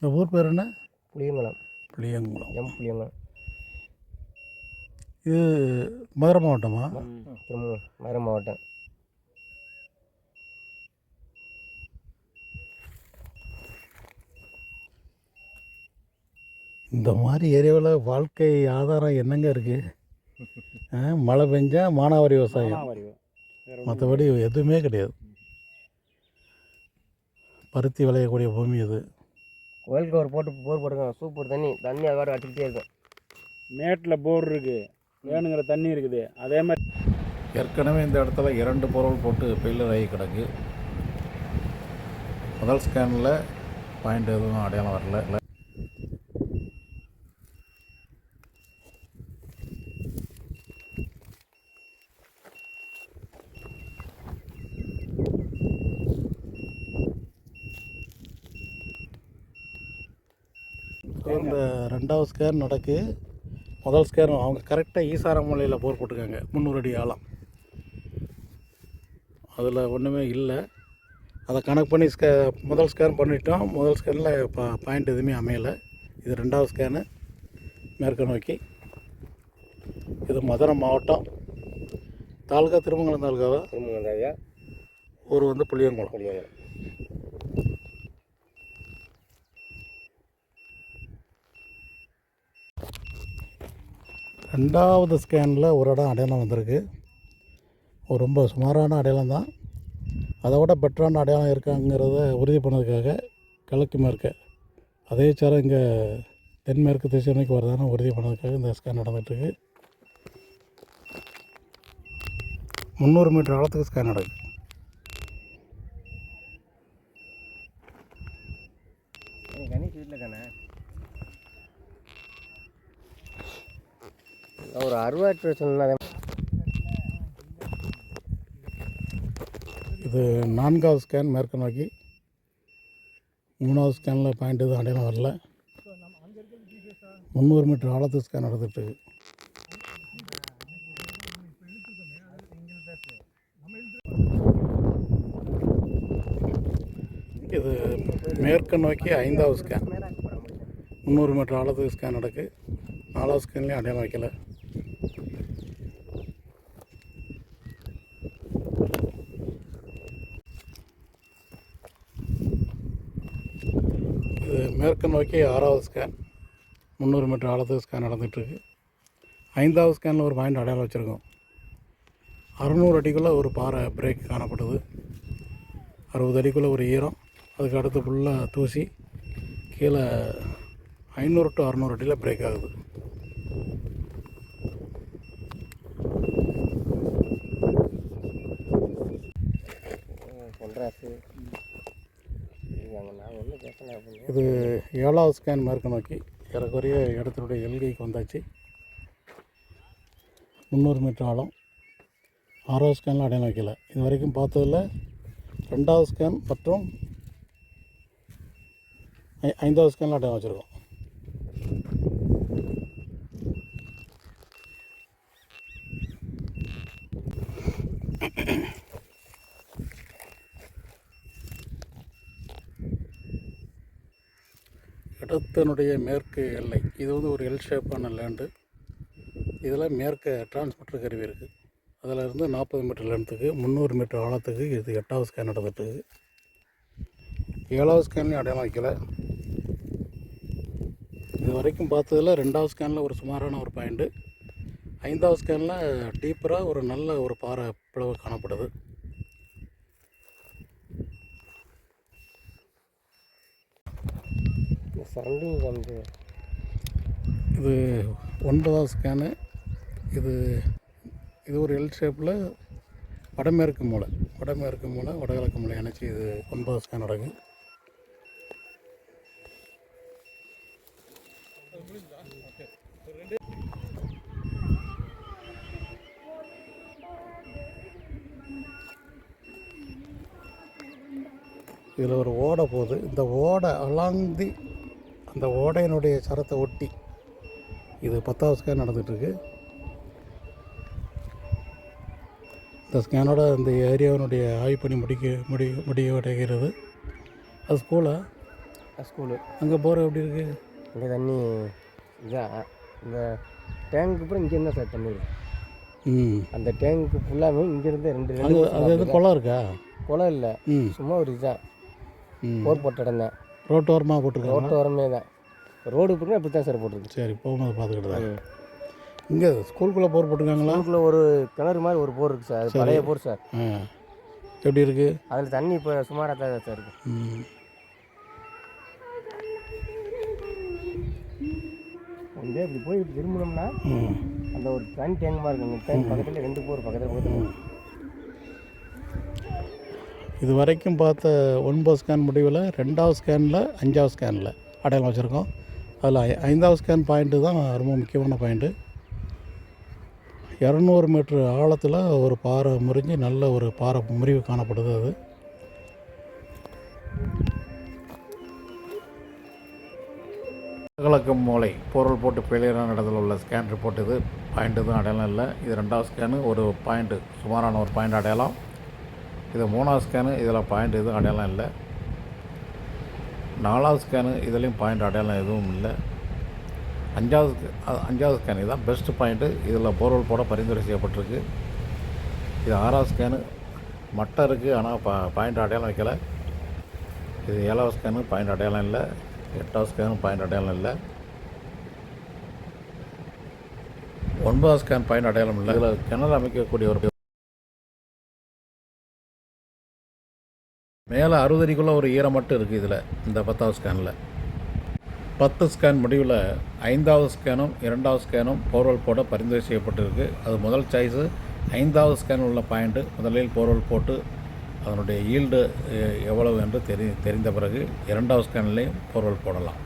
இந்த ஊர் பேர் என்ன? புளியங்குளம். புளியங்குளம். புளியங்குளம். இது மதுரை மாவட்டமா? மதுரை மாவட்டம். இந்த மாதிரி ஏரியாவில் வாழ்க்கை ஆதாரம் என்னங்க இருக்குது? மழை பெஞ்சா மானாவாரி விவசாயம், மற்றபடி எதுவுமே கிடையாது. பருத்தி விளையக்கூடிய பூமி இது. கோயிலுக்கு ஒரு போர் போட்டுருக்காங்க. சூப்பர் தண்ணி அது வேறு அடிச்சுக்கிட்டே இருக்கும். மேட்டில் போர் இருக்குது, வேணுங்கிற தண்ணி இருக்குது. அதே மாதிரி ஏற்கனவே இந்த இடத்துல 2 பொருள் போட்டு ஃபெயிலியர் ஆகி கிடக்கு. முதல் ஸ்கேனில் பாயிண்ட் எதுவும் அடையாளம் வரல. இந்த 2வது ஸ்கேன் நடக்கு. முதல் ஸ்கேன் அவங்க கரெக்டாக ஈசாரமலையில் போர் போட்டிருக்காங்க, 300 அடி ஆழம். அதில் ஒன்றுமே இல்லை. அதை கணக்கு பண்ணி முதல் ஸ்கேன் பண்ணிட்டோம். முதல் ஸ்கேனில் பாயிண்ட் எதுவுமே அமையலை. இது 2வது ஸ்கேனு மேற்கு நோக்கி. இது மதுரை மாவட்டம். தாலுக்கா திருமங்கலம் தாலுக்கா தான். திருமங்கலம். ஊர் வந்து புளியங்குளம். 2வது ஸ்கேனில் ஒரு இடம் அடையாளம் வந்திருக்கு. ரொம்ப சுமாரான அடையாளம் தான். அதை விட பெட்டரான அடையாளம் இருக்காங்கிறத உறுதி பண்ணதுக்காக கிழக்கு மேற்கு அதே சாரம் இங்கே தென்மேற்கு திசை நோக்கி வருதான உறுதி பண்ணதுக்காக இந்த ஸ்கேன் நடந்துகிட்ருக்கு. 300 மீட்டர் ஆழத்துக்கு ஸ்கேன் நடக்குது. ஒரு 60 சொன்னால் இது 4வது ஸ்கேன் மேற்கு நோக்கி. 3வது ஸ்கேனில் பாயிண்ட் எதுவும் அடையாளம் வரல. 300 மீட்டர் ஆழத்துக்கு ஸ்கேன் நடந்துகிட்ருக்கு. இது மேற்கு நோக்கி 5வது ஸ்கேன். 300 மீட்டர் ஆழத்துக்கு ஸ்கேன் நடக்கு. 4வது ஸ்கேன்லேயும் அடையாளம் வைக்கல. இது மேற்கு நோக்கி 6வது ஸ்கேன். 300 மீட்டர் ஆழத்துக்கு ஸ்கேன் நடந்துகிட்ருக்கு. 5வது ஸ்கேனில் ஒரு பாயிண்ட் அடையாளம் வச்சுருக்கோம். 600 அடிக்குள்ளே ஒரு பாறை பிரேக் காணப்படுது. 60 அடிக்குள்ளே ஒரு ஈரம், அதுக்கு அடுத்து ஃபுல்லாக தூசி, கீழே 500 to 600 அடியில் பிரேக் ஆகுது. இது 7வது ஸ்கேன் மேற்கு நோக்கி. ஏறக்குறைய இடத்தினுடைய எல்கைக்கு வந்தாச்சு. 300 மீட்டர் ஆழம். 6வது ஸ்கேனில் அடையாளம் வைக்கல. இது வரைக்கும் பார்த்ததில் 2வது ஸ்கேன் மற்றும் 5வது ஸ்கேனில் அடையாளம் வச்சுருக்கோம். இடத்தினுடைய மேற்கு எல்லை இது வந்து ஒரு எல் ஷேப்பான லேண்டு. இதில் மேற்கு டிரான்ஸ்மிட்டர் கருவி இருக்குது. அதில் இருந்து 40 மீட்டர் லென்த்துக்கு 300 மீட்டர் ஆழத்துக்கு இது 8வது ஸ்கேன் நடந்துட்டுருக்கு. 7வது ஸ்கேன்லையும் அடையாளம் வைக்கல. இது வரைக்கும் பார்த்ததில் 2வது ஸ்கேனில் ஒரு சுமாரான ஒரு பாயிண்ட்டு. 5வது ஸ்கேனில் டீப்பராக ஒரு நல்ல ஒரு பாறை பிளவு காணப்படுது. இது 9வது ஸ்கேனு. இது ஒரு எல் ஷேப்பில் வடகிழக்கு மூலை வடகிழக்கு மூலை இணைச்சி இது 9வது ஸ்கேன் நடக்கும். இதில் ஒரு ஓடை போகுது. இந்த ஓடை அலாந்தி அந்த ஓடையினுடைய சரத்தை ஒட்டி இது 10வது ஸ்கேன் நடந்துகிட்ருக்கு. இந்த ஸ்கேனோட இந்த ஏரியாவினுடைய ஆய்வு பண்ணி முடிவடைகிறது. அது ஸ்கூலா? ஸ்கூலு. அங்கே போர் எப்படி இருக்குது? இங்கே தண்ணி இதான் இந்த டேங்க்கு அப்புறம் இங்கே இருந்தால் சார் தண்ணி வருது. அந்த டேங்க்கு ஃபுல்லாகவே இங்கேருந்து அது எதுவும் குளம் இருக்கா? குளம் இல்லை, சும்மா ஒரு இதுதான் போர் போட்ட இடம் தான். ரோட்டோரமாக போட்டிருக்காங்க. ரோட்டோரமே தான். ரோடு போட்டுனா இப்படி தான் சார் போட்டிருக்கு. சரி, போகும்போது பார்த்துக்கிட்டு தான். இங்கே ஸ்கூலுக்குள்ளே போர் போட்டிருக்காங்களா? ஸ்கூலுக்குள்ளே ஒரு கிணறு மாதிரி ஒரு போர் இருக்குது சார். அது பழைய போர் சார். எப்படி இருக்குது? அதில் தண்ணி இப்போ சுமாராக தான் சார் இருக்குது. வந்து இப்படி போய் இப்படி திரும்பினோம்னா அந்த ஒரு தனி டேங்க் மாதிரி இருக்கும். டேங்க் பக்கத்தில் 2 போர் பக்கத்தில். இது வரைக்கும் பார்த்த 9 ஸ்கேன் முடிவில் 2வது ஸ்கேனில் 5வது ஸ்கேனில் அடையாளம் வச்சுருக்கோம். அதில் 5வது ஸ்கேன் பாயிண்ட்டு தான் ரொம்ப முக்கியமான பாயிண்ட்டு. 200 மீட்டர் ஆழத்தில் ஒரு பாறை முறிஞ்சு நல்ல ஒரு பாறை முறிவு காணப்படுது. அது கிழக்கு மூலை பொருள் போட்டு பெயரான இடத்துல உள்ள ஸ்கேன் ரிப்போர்ட். இது பாயிண்ட் எதுவும் அடையாளம் இல்லை. இது 2வது ஸ்கேனு, ஒரு பாயிண்ட்டு சுமாரான ஒரு பாயிண்ட் அடையாளம். இது 3வது ஸ்கேனு, இதில் பாயிண்ட் எதுவும் அடையாளம் இல்லை. 4வது ஸ்கேனு, இதுலேயும் பாயிண்ட் அடையாளம் எதுவும் இல்லை. 5வது ஸ்கேன் இதுதான் பெஸ்ட்டு பாயிண்ட்டு. இதில் போர்வெல் போட பரிந்துரை செய்யப்பட்டிருக்கு. இது 6வது ஸ்கேனு, மட்டை இருக்குது ஆனால் பாயிண்ட் அடையாளம் வைக்கலை. இது 7வது ஸ்கேனு, பாயிண்ட் அடையாளம் இல்லை. 8வது ஸ்கேனு, பாயிண்ட் அடையாளம் இல்லை. 9வது ஸ்கேன் பாயிண்ட் அடையாளம் இல்லை. இதில் கிணறு அமைக்கக்கூடிய ஒரு மேலே 60 அடிக்குள்ளே ஒரு ஈரம் மட்டும் இருக்குது இதில். இந்த 10வது ஸ்கேனில் 10 ஸ்கேன் முடிவில் 5வது ஸ்கேனும் 2வது ஸ்கேனும் போர்வெல் போட பரிந்துரை செய்யப்பட்டிருக்கு. அது முதல் சாய்ஸு. 5வது ஸ்கேன் உள்ள பாயிண்ட்டு முதலில் போர்வெல் போட்டு அதனுடைய ஈல்டு எவ்வளவு என்று தெரிந்த பிறகு 2வது ஸ்கேன்லேயும் போர்வெல் போடலாம்.